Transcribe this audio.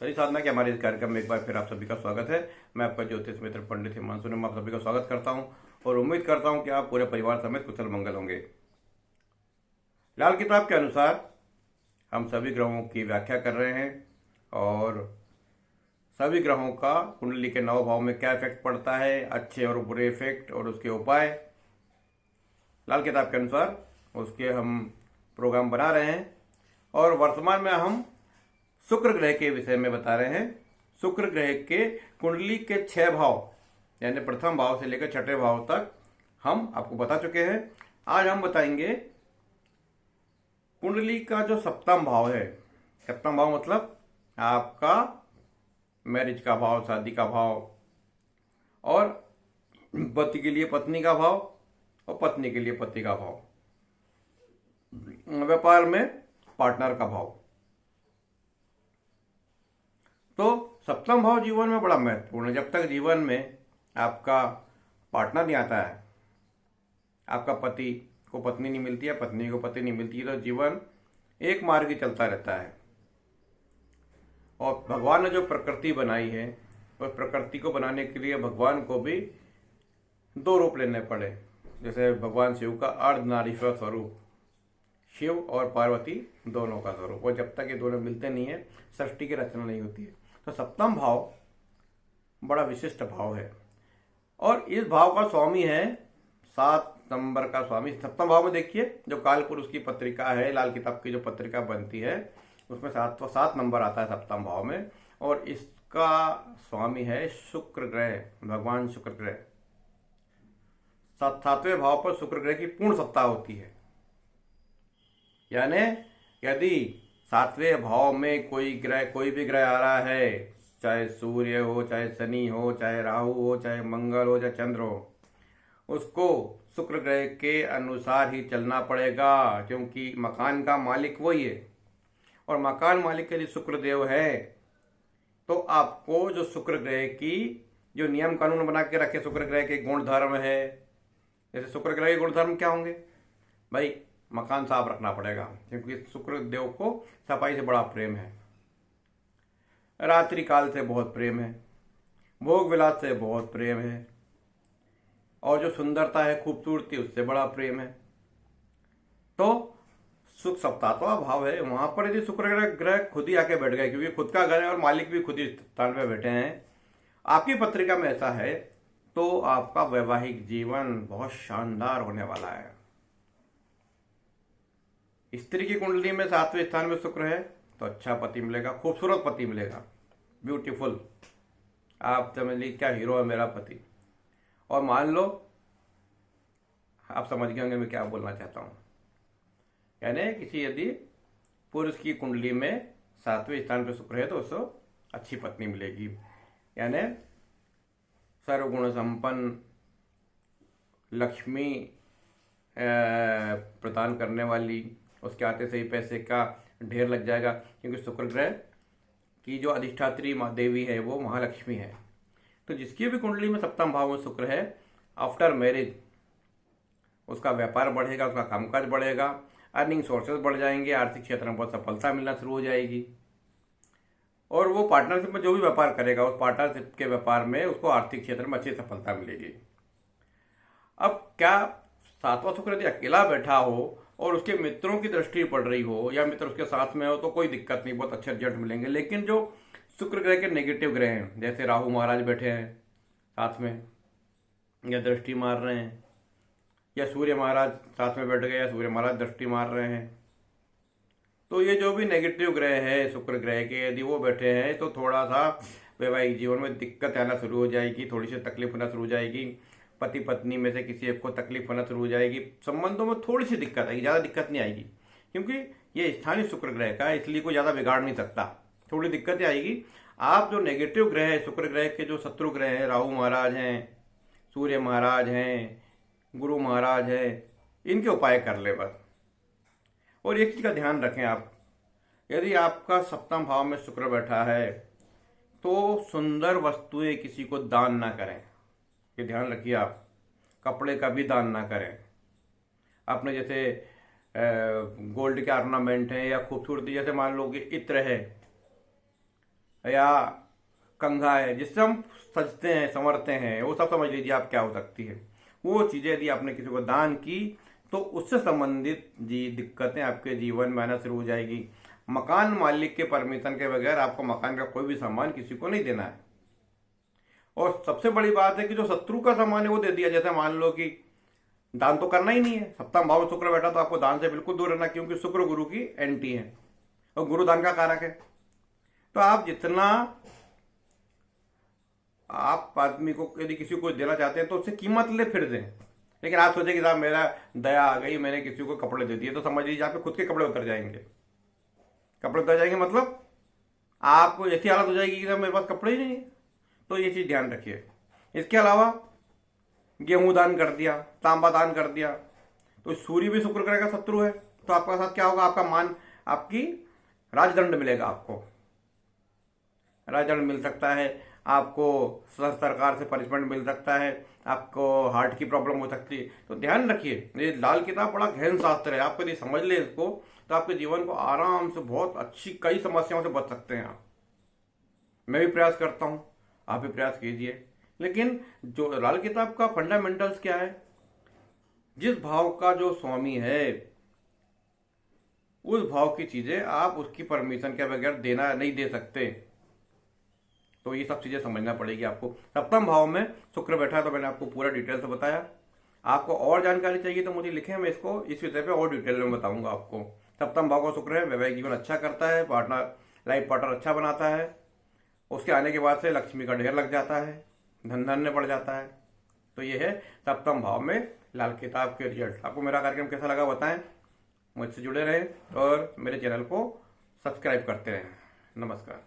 सही साधना के हमारे इस कार्यक्रम में एक बार फिर आप सभी का स्वागत है। मैं आपका ज्योतिष मित्र पंडित हिमांशु ने आप सभी का स्वागत करता हूं और उम्मीद करता हूं कि आप पूरे परिवार समेत कुशल मंगल होंगे। लाल किताब के अनुसार हम सभी ग्रहों की व्याख्या कर रहे हैं और सभी ग्रहों का कुंडली के 9 भाव में क्या इफेक्ट पड़ता है, अच्छे और बुरे इफेक्ट और उसके उपाय लाल किताब के अनुसार उसके हम प्रोग्राम बना रहे हैं। और वर्तमान में हम शुक्र ग्रह के विषय में बता रहे हैं। शुक्र ग्रह के कुंडली के 6 भाव यानी प्रथम भाव से लेकर 6ठे भाव तक हम आपको बता चुके हैं। आज हम बताएंगे कुंडली का जो सप्तम भाव है। सप्तम भाव मतलब आपका मैरिज का भाव, शादी का भाव, और पति के लिए पत्नी का भाव और पत्नी के लिए पति का भाव, व्यापार में पार्टनर का भाव। तो सप्तम भाव जीवन में बड़ा महत्वपूर्ण है। जब तक जीवन में आपका पार्टनर नहीं आता है, आपका पति को पत्नी नहीं मिलती है, पत्नी को पति नहीं मिलती है, तो जीवन एक मार्ग ही चलता रहता है। और भगवान ने जो प्रकृति बनाई है उस प्रकृति को बनाने के लिए भगवान को भी 2 रूप लेने पड़े। जैसे भगवान शिव का अर्धनारीश्वर स्वरूप, शिव और पार्वती दोनों का स्वरूप, और जब तक ये दोनों मिलते नहीं है सृष्टि की रचना नहीं होती है। तो सप्तम भाव बड़ा विशिष्ट भाव है और इस भाव का स्वामी है 7 नंबर का स्वामी। सप्तम भाव में देखिए जो काल पुरुष की पत्रिका है, लाल किताब की जो पत्रिका बनती है उसमें 7 नंबर आता है सप्तम भाव में, और इसका स्वामी है शुक्र ग्रह, भगवान शुक्र ग्रह। 7वें भाव पर शुक्र ग्रह की पूर्ण सत्ता होती है। यानी यदि 7वें भाव में कोई भी ग्रह आ रहा है, चाहे सूर्य हो, चाहे शनि हो, चाहे राहु हो, चाहे मंगल हो, चाहे चंद्र हो, उसको शुक्र ग्रह के अनुसार ही चलना पड़ेगा, क्योंकि मकान का मालिक वही है। और मकान मालिक यदि शुक्र देव है तो आपको जो शुक्र ग्रह की जो नियम कानून बना के रखे, शुक्र ग्रह के गुण धर्म है। जैसे शुक्र ग्रह के गुण धर्म क्या होंगे भाई? मकान साफ रखना पड़ेगा, क्योंकि शुक्र देव को सफाई से बड़ा प्रेम है, रात्रि काल से बहुत प्रेम है, भोग विलास से बहुत प्रेम है, और जो सुंदरता है, खूबसूरती, उससे बड़ा प्रेम है। तो सुख सप्ताहवा भाव है, वहां पर यदि शुक्र ग्रह खुद ही आके बैठ गए, क्योंकि खुद का घर है और मालिक भी खुद ही स्थान में बैठे हैं, आपकी पत्रिका में ऐसा है, तो आपका वैवाहिक जीवन बहुत शानदार होने वाला है। स्त्री की कुंडली में 7वें स्थान में शुक्र है तो अच्छा पति मिलेगा, खूबसूरत पति मिलेगा, ब्यूटीफुल। आप समझ लीजिए क्या हीरो है मेरा पति। और मान लो, आप समझ गए होंगे मैं क्या बोलना चाहता हूं। यानी किसी यदि पुरुष की कुंडली में 7वें स्थान पर शुक्र है तो उसको अच्छी पत्नी मिलेगी। यानी सर्वगुण संपन्न, लक्ष्मी प्रदान करने वाली, उसके आते से ही पैसे का ढेर लग जाएगा, क्योंकि शुक्र ग्रह की जो अधिष्ठात्री देवी है वो महालक्ष्मी है। तो जिसकी भी कुंडली में सप्तम भाव में शुक्र है, आफ्टर मैरिज उसका व्यापार बढ़ेगा, उसका कामकाज बढ़ेगा, अर्निंग सोर्सेज बढ़ जाएंगे, आर्थिक क्षेत्र में बहुत सफलता मिलना शुरू हो जाएगी, और वो पार्टनरशिप में जो भी व्यापार करेगा उस पार्टनरशिप के व्यापार में उसको आर्थिक क्षेत्र में अच्छी सफलता मिलेगी। अब क्या 7वां शुक्र यदि अकेला बैठा हो और उसके मित्रों की दृष्टि पड़ रही हो या मित्र उसके साथ में हो तो कोई दिक्कत नहीं, बहुत अच्छे रिजल्ट मिलेंगे। लेकिन जो शुक्र ग्रह के नेगेटिव ग्रह हैं, जैसे राहु महाराज बैठे हैं साथ में या दृष्टि मार रहे हैं, या सूर्य महाराज साथ में बैठ गए या सूर्य महाराज दृष्टि मार रहे हैं, तो ये जो भी नेगेटिव ग्रह है शुक्र ग्रह के, यदि वो बैठे हैं तो थोड़ा सा वैवाहिक जीवन में दिक्कत आना शुरू हो जाएगी, थोड़ी सी तकलीफ होना शुरू हो जाएगी, पति पत्नी में से किसी एक को तकलीफ होना शुरू हो जाएगी, संबंधों में थोड़ी सी दिक्कत आएगी, ज़्यादा दिक्कत नहीं आएगी, क्योंकि ये स्थानीय शुक्र ग्रह का है, इसलिए कोई ज़्यादा बिगाड़ नहीं सकता, थोड़ी दिक्कतें आएगी। आप जो नेगेटिव ग्रह है शुक्र ग्रह के, जो शत्रु ग्रह हैं, राहु महाराज हैं, सूर्य महाराज हैं, गुरु महाराज है, इनके उपाय कर ले बस। और एक चीज का ध्यान रखें आप, यदि आपका सप्तम भाव में शुक्र बैठा है तो सुंदर वस्तुएं किसी को दान ना करें, ये ध्यान रखिए आप। कपड़े का भी दान ना करें। आपने जैसे गोल्ड के ऑर्नामेंट हैं या खूबसूरती, जैसे मान लो कि इत्र है, या कंघा है, जिससे हम सजते हैं संवरते हैं, वो सब समझ लीजिए आप क्या हो सकती है। वो चीजें यदि आपने किसी को दान की तो उससे संबंधित जी दिक्कतें आपके जीवन में आना शुरू हो जाएगी। मकान मालिक के परमिशन के बगैर आपको मकान का कोई भी सामान किसी को नहीं देना है। और सबसे बड़ी बात है कि जो शत्रु का सामान है वो दे दिया। जैसे मान लो कि दान तो करना ही नहीं है, सप्तम भाव में शुक्र बैठा, तो आपको दान से बिल्कुल दूर रहना, क्योंकि शुक्र गुरु की एंटी है और गुरु दान का कारक है। तो आप जितना आप आदमी को यदि किसी को देना चाहते हैं तो उससे कीमत ले फिर दें। लेकिन आप सोचे कि साहब मेरा दया आ गई, मैंने किसी को कपड़े दे दिए, तो समझ लीजिए आपके खुद के कपड़े उतर जाएंगे। कपड़े उतर जाएंगे मतलब आपको ऐसी हालत हो जाएगी कि मेरे पास कपड़े ही नहीं है। तो ये चीज ध्यान रखिए। इसके अलावा गेहूं दान कर दिया, तांबा दान कर दिया, तो सूर्य भी शुक्र ग्रह का शत्रु है, तो आपका साथ क्या होगा, आपका मान, आपकी राजदंड मिलेगा, आपको राजदंड मिल सकता है, आपको सरकार से पनिशमेंट मिल सकता है, आपको हार्ट की प्रॉब्लम हो सकती है। तो ध्यान रखिए, ये लाल किताब बड़ा गहन शास्त्र है, आपको यदि समझ ले इसको तो आपके जीवन को आराम से बहुत अच्छी कई समस्याओं से बच सकते हैं आप। मैं भी प्रयास करता हूं, आप भी प्रयास कीजिए। लेकिन जो लाल किताब का फंडामेंटल्स क्या है, जिस भाव का जो स्वामी है उस भाव की चीजें आप उसकी परमिशन के बगैर देना नहीं दे सकते। तो ये सब चीजें समझना पड़ेगी आपको। सप्तम भाव में शुक्र बैठा है, तो मैंने आपको पूरा डिटेल से बताया। आपको और जानकारी चाहिए तो मुझे लिखें, मैं इसको इस विषय पे और डिटेल में बताऊंगा आपको। सप्तम भाव का शुक्र है, वैवाहिक जीवन अच्छा करता है, पार्टनर लाइफ पार्टनर अच्छा बनाता है, उसके आने के बाद से लक्ष्मी का ढेर लग जाता है, धन धन्य बढ़ जाता है। तो ये है सप्तम भाव में लाल किताब के रिजल्ट। आपको मेरा कार्यक्रम कैसा लगा बताएं, मुझसे जुड़े रहें और मेरे चैनल को सब्सक्राइब करते रहें। नमस्कार।